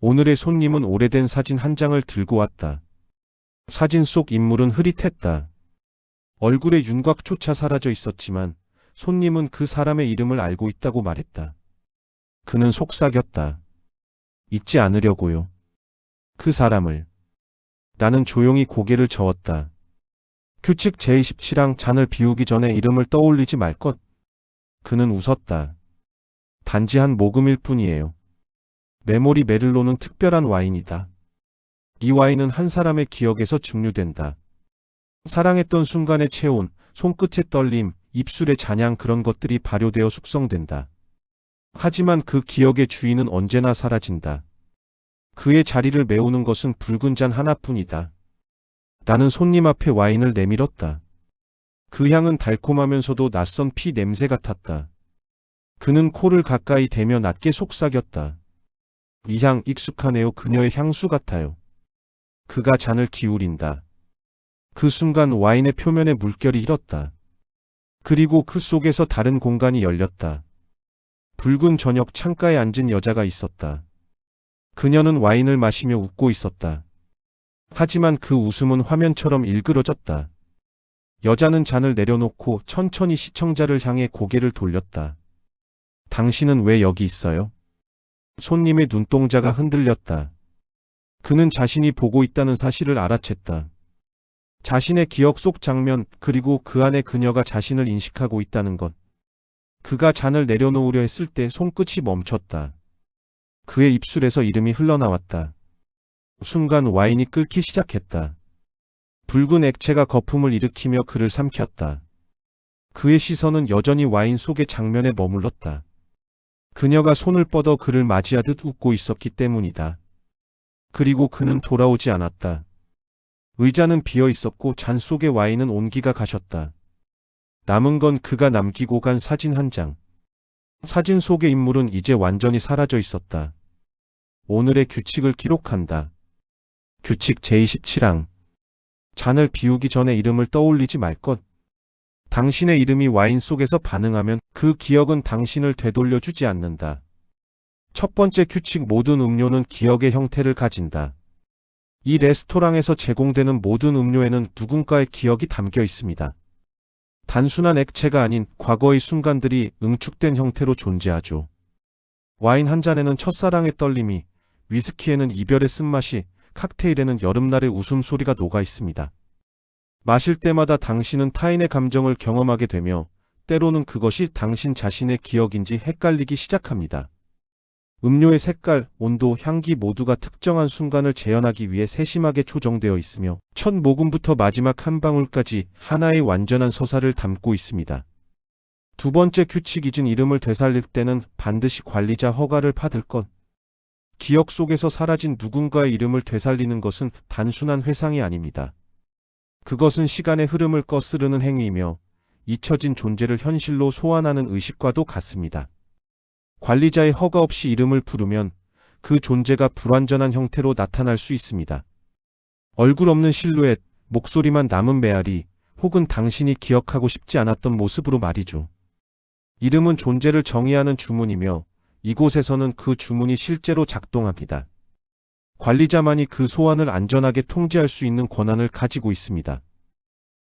오늘의 손님은 오래된 사진 한 장을 들고 왔다. 사진 속 인물은 흐릿했다. 얼굴에 윤곽조차 사라져 있었지만 손님은 그 사람의 이름을 알고 있다고 말했다. 그는 속삭였다. 잊지 않으려고요. 그 사람을. 나는 조용히 고개를 저었다. 규칙 제27항 잔을 비우기 전에 이름을 떠올리지 말 것. 그는 웃었다. 단지 한 모금일 뿐이에요. 메모리 메를로는 특별한 와인이다. 이 와인은 한 사람의 기억에서 증류된다. 사랑했던 순간의 체온, 손끝의 떨림, 입술의 잔향 그런 것들이 발효되어 숙성된다. 하지만 그 기억의 주인은 언제나 사라진다. 그의 자리를 메우는 것은 붉은 잔 하나뿐이다. 나는 손님 앞에 와인을 내밀었다. 그 향은 달콤하면서도 낯선 피 냄새 같았다. 그는 코를 가까이 대며 낮게 속삭였다. 이 향 익숙하네요. 그녀의 향수 같아요. 그가 잔을 기울인다. 그 순간 와인의 표면에 물결이 일었다. 그리고 그 속에서 다른 공간이 열렸다. 붉은 저녁 창가에 앉은 여자가 있었다. 그녀는 와인을 마시며 웃고 있었다. 하지만 그 웃음은 화면처럼 일그러졌다. 여자는 잔을 내려놓고 천천히 시청자를 향해 고개를 돌렸다. 당신은 왜 여기 있어요? 손님의 눈동자가 흔들렸다. 그는 자신이 보고 있다는 사실을 알아챘다. 자신의 기억 속 장면, 그리고 그 안에 그녀가 자신을 인식하고 있다는 것. 그가 잔을 내려놓으려 했을 때 손끝이 멈췄다. 그의 입술에서 이름이 흘러나왔다. 순간 와인이 끓기 시작했다. 붉은 액체가 거품을 일으키며 그를 삼켰다. 그의 시선은 여전히 와인 속의 장면에 머물렀다. 그녀가 손을 뻗어 그를 맞이하듯 웃고 있었기 때문이다. 그리고 그는 돌아오지 않았다. 의자는 비어 있었고 잔 속의 와인은 온기가 가셨다. 남은 건 그가 남기고 간 사진 한 장. 사진 속의 인물은 이제 완전히 사라져 있었다. 오늘의 규칙을 기록한다. 규칙 제27항. 잔을 비우기 전에 이름을 떠올리지 말 것. 당신의 이름이 와인 속에서 반응하면 그 기억은 당신을 되돌려주지 않는다. 첫 번째 규칙, 모든 음료는 기억의 형태를 가진다. 이 레스토랑에서 제공되는 모든 음료에는 누군가의 기억이 담겨 있습니다. 단순한 액체가 아닌 과거의 순간들이 응축된 형태로 존재하죠. 와인 한 잔에는 첫사랑의 떨림이, 위스키에는 이별의 쓴맛이, 칵테일에는 여름날의 웃음소리가 녹아 있습니다. 마실 때마다 당신은 타인의 감정을 경험하게 되며 때로는 그것이 당신 자신의 기억인지 헷갈리기 시작합니다. 음료의 색깔, 온도, 향기 모두가 특정한 순간을 재현하기 위해 세심하게 조정되어 있으며 첫 모금부터 마지막 한 방울까지 하나의 완전한 서사를 담고 있습니다. 두 번째 규칙, 잊은 이름을 되살릴 때는 반드시 관리자 허가를 받을 것. 기억 속에서 사라진 누군가의 이름을 되살리는 것은 단순한 회상이 아닙니다. 그것은 시간의 흐름을 거스르는 행위이며 잊혀진 존재를 현실로 소환하는 의식과도 같습니다. 관리자의 허가 없이 이름을 부르면 그 존재가 불완전한 형태로 나타날 수 있습니다. 얼굴 없는 실루엣, 목소리만 남은 메아리, 혹은 당신이 기억하고 싶지 않았던 모습으로 말이죠. 이름은 존재를 정의하는 주문이며 이곳에서는 그 주문이 실제로 작동합니다. 관리자만이 그 소환을 안전하게 통제할 수 있는 권한을 가지고 있습니다.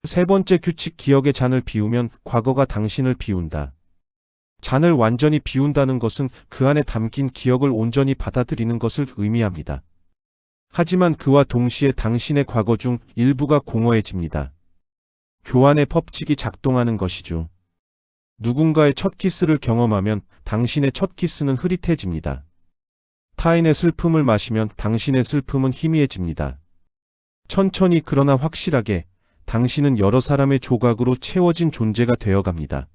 세 번째 규칙, 기억의 잔을 비우면 과거가 당신을 비운다. 잔을 완전히 비운다는 것은 그 안에 담긴 기억을 온전히 받아들이는 것을 의미합니다. 하지만 그와 동시에 당신의 과거 중 일부가 공허해집니다. 교환의 법칙이 작동하는 것이죠. 누군가의 첫 키스를 경험하면 당신의 첫 키스는 흐릿해집니다. 타인의 슬픔을 마시면 당신의 슬픔은 희미해집니다. 천천히 그러나 확실하게 당신은 여러 사람의 조각으로 채워진 존재가 되어갑니다.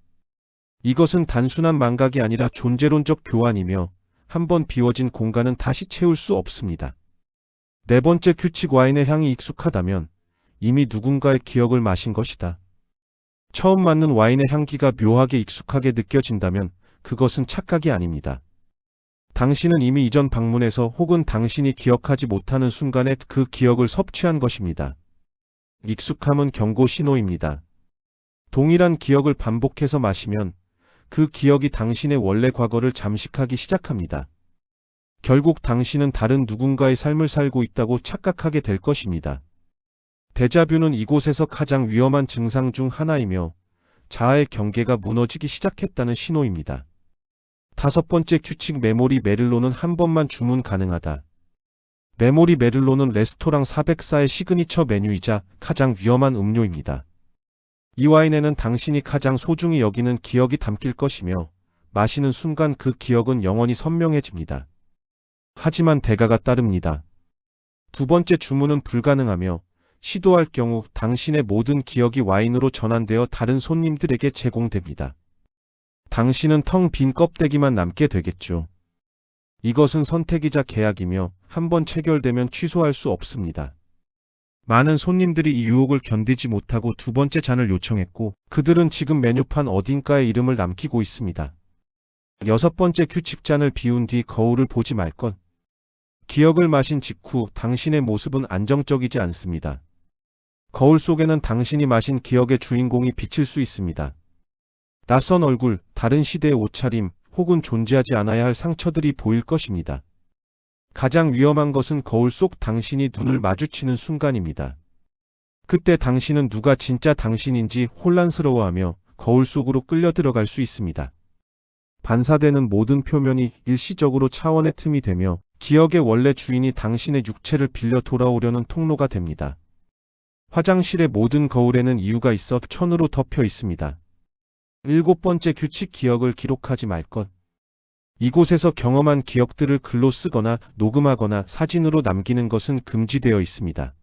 이것은 단순한 망각이 아니라 존재론적 교환이며 한번 비워진 공간은 다시 채울 수 없습니다. 네 번째 규칙, 와인의 향이 익숙하다면 이미 누군가의 기억을 마신 것이다. 처음 맡는 와인의 향기가 묘하게 익숙하게 느껴진다면 그것은 착각이 아닙니다. 당신은 이미 이전 방문에서 혹은 당신이 기억하지 못하는 순간에 그 기억을 섭취한 것입니다. 익숙함은 경고 신호입니다. 동일한 기억을 반복해서 마시면 그 기억이 당신의 원래 과거를 잠식하기 시작합니다. 결국 당신은 다른 누군가의 삶을 살고 있다고 착각하게 될 것입니다. 데자뷰는 이곳에서 가장 위험한 증상 중 하나이며 자아의 경계가 무너지기 시작했다는 신호입니다. 5번째 규칙 메모리 메를로는 한 번만 주문 가능하다. 메모리 메를로는 레스토랑 404의 시그니처 메뉴이자 가장 위험한 음료입니다. 이 와인에는 당신이 가장 소중히 여기는 기억이 담길 것이며 마시는 순간 그 기억은 영원히 선명해집니다. 하지만 대가가 따릅니다. 2번째 주문은 불가능하며 시도할 경우 당신의 모든 기억이 와인으로 전환되어 다른 손님들에게 제공됩니다. 당신은 텅 빈 껍데기만 남게 되겠죠. 이것은 선택이자 계약이며 한번 체결되면 취소할 수 없습니다. 많은 손님들이 이 유혹을 견디지 못하고 2번째 잔을 요청했고 그들은 지금 메뉴판 어딘가에 이름을 남기고 있습니다. 6번째 규칙 잔을 비운 뒤 거울을 보지 말 것. 기억을 마신 직후 당신의 모습은 안정적이지 않습니다. 거울 속에는 당신이 마신 기억의 주인공이 비칠 수 있습니다. 낯선 얼굴, 다른 시대의 옷차림, 혹은 존재하지 않아야 할 상처들이 보일 것입니다. 가장 위험한 것은 거울 속 당신이 눈을 마주치는 순간입니다. 그때 당신은 누가 진짜 당신인지 혼란스러워하며 거울 속으로 끌려 들어갈 수 있습니다. 반사되는 모든 표면이 일시적으로 차원의 틈이 되며 기억의 원래 주인이 당신의 육체를 빌려 돌아오려는 통로가 됩니다. 화장실의 모든 거울에는 이유가 있어 천으로 덮여 있습니다. 7번째 규칙 기억을 기록하지 말 것. 이곳에서 경험한 기억들을 글로 쓰거나 녹음하거나 사진으로 남기는 것은 금지되어 있습니다.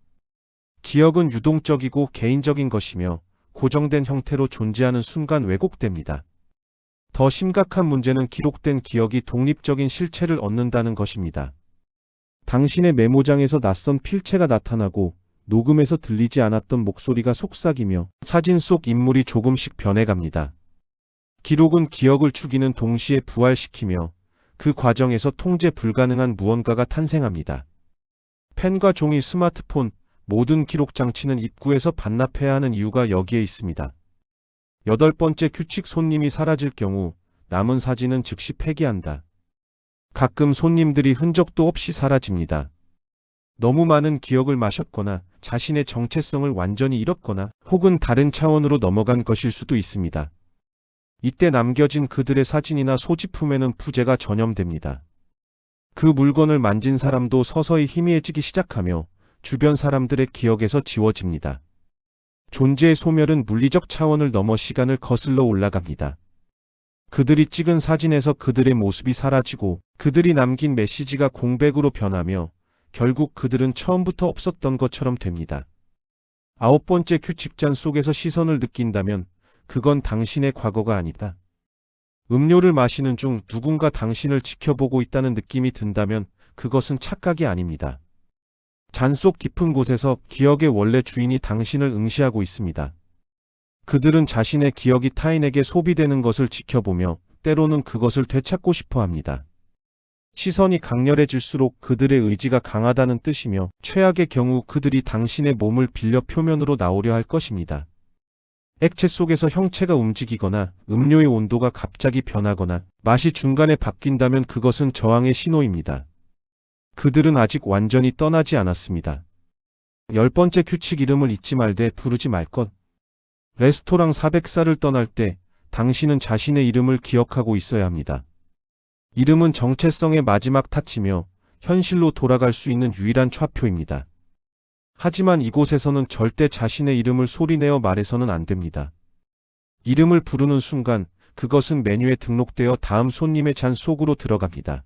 기억은 유동적이고 개인적인 것이며 고정된 형태로 존재하는 순간 왜곡됩니다. 더 심각한 문제는 기록된 기억이 독립적인 실체를 얻는다는 것입니다. 당신의 메모장에서 낯선 필체가 나타나고 녹음에서 들리지 않았던 목소리가 속삭이며 사진 속 인물이 조금씩 변해갑니다. 기록은 기억을 죽이는 동시에 부활시키며 그 과정에서 통제 불가능한 무언가가 탄생합니다. 펜과 종이, 스마트폰, 모든 기록 장치는 입구에서 반납해야 하는 이유가 여기에 있습니다. 8번째 규칙 손님이 사라질 경우 남은 사진은 즉시 폐기한다. 가끔 손님들이 흔적도 없이 사라집니다. 너무 많은 기억을 마셨거나 자신의 정체성을 완전히 잃었거나 혹은 다른 차원으로 넘어간 것일 수도 있습니다. 이때 남겨진 그들의 사진이나 소지품에는 부재가 전염됩니다. 그 물건을 만진 사람도 서서히 희미해지기 시작하며 주변 사람들의 기억에서 지워집니다. 존재의 소멸은 물리적 차원을 넘어 시간을 거슬러 올라갑니다. 그들이 찍은 사진에서 그들의 모습이 사라지고 그들이 남긴 메시지가 공백으로 변하며 결국 그들은 처음부터 없었던 것처럼 됩니다. 9번째 규칙 잔 속에서 시선을 느낀다면 그건 당신의 과거가 아니다. 음료를 마시는 중 누군가 당신을 지켜보고 있다는 느낌이 든다면 그것은 착각이 아닙니다. 잔 속 깊은 곳에서 기억의 원래 주인이 당신을 응시하고 있습니다. 그들은 자신의 기억이 타인에게 소비되는 것을 지켜보며 때로는 그것을 되찾고 싶어 합니다. 시선이 강렬해질수록 그들의 의지가 강하다는 뜻이며 최악의 경우 그들이 당신의 몸을 빌려 표면으로 나오려 할 것입니다. 액체 속에서 형체가 움직이거나 음료의 온도가 갑자기 변하거나 맛이 중간에 바뀐다면 그것은 저항의 신호입니다. 그들은 아직 완전히 떠나지 않았습니다. 10번째 규칙 이름을 잊지 말되 부르지 말 것. 레스토랑 404를 떠날 때 당신은 자신의 이름을 기억하고 있어야 합니다. 이름은 정체성의 마지막 타치며 현실로 돌아갈 수 있는 유일한 좌표입니다. 하지만 이곳에서는 절대 자신의 이름을 소리내어 말해서는 안 됩니다. 이름을 부르는 순간 그것은 메뉴에 등록되어 다음 손님의 잔 속으로 들어갑니다.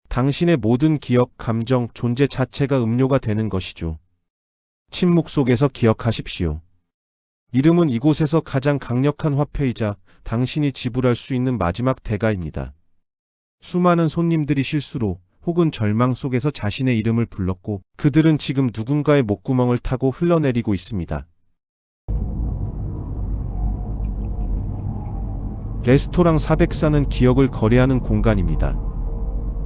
당신의 모든 기억, 감정, 존재 자체가 음료가 되는 것이죠. 침묵 속에서 기억하십시오. 이름은 이곳에서 가장 강력한 화폐이자 당신이 지불할 수 있는 마지막 대가입니다. 수많은 손님들이 실수로 혹은 절망 속에서 자신의 이름을 불렀고 그들은 지금 누군가의 목구멍을 타고 흘러내리고 있습니다. 레스토랑 404는 기억을 거래하는 공간입니다.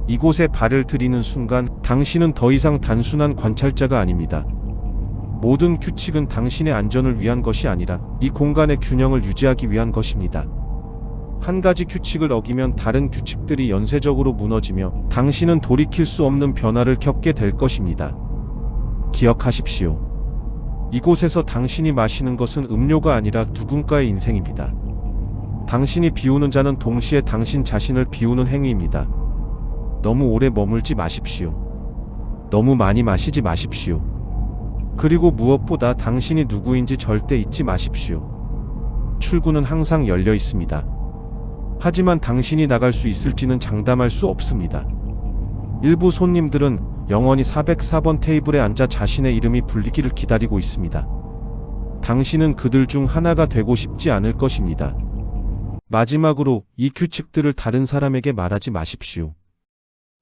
이곳에 발을 들이는 순간 당신은 더 이상 단순한 관찰자가 아닙니다. 모든 규칙은 당신의 안전을 위한 것이 아니라 이 공간의 균형을 유지하기 위한 것입니다. 한 가지 규칙을 어기면 다른 규칙들이 연쇄적으로 무너지며 당신은 돌이킬 수 없는 변화를 겪게 될 것입니다. 기억하십시오. 이곳에서 당신이 마시는 것은 음료가 아니라 누군가의 인생입니다. 당신이 비우는 자는 동시에 당신 자신을 비우는 행위입니다. 너무 오래 머물지 마십시오. 너무 많이 마시지 마십시오. 그리고 무엇보다 당신이 누구인지 절대 잊지 마십시오. 출구는 항상 열려 있습니다. 하지만 당신이 나갈 수 있을지는 장담할 수 없습니다. 일부 손님들은 영원히 404번 테이블에 앉아 자신의 이름이 불리기를 기다리고 있습니다. 당신은 그들 중 하나가 되고 싶지 않을 것입니다. 마지막으로 이 규칙들을 다른 사람에게 말하지 마십시오.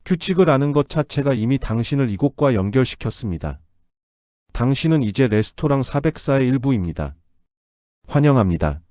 규칙을 아는 것 자체가 이미 당신을 이곳과 연결시켰습니다. 당신은 이제 레스토랑 404의 일부입니다. 환영합니다.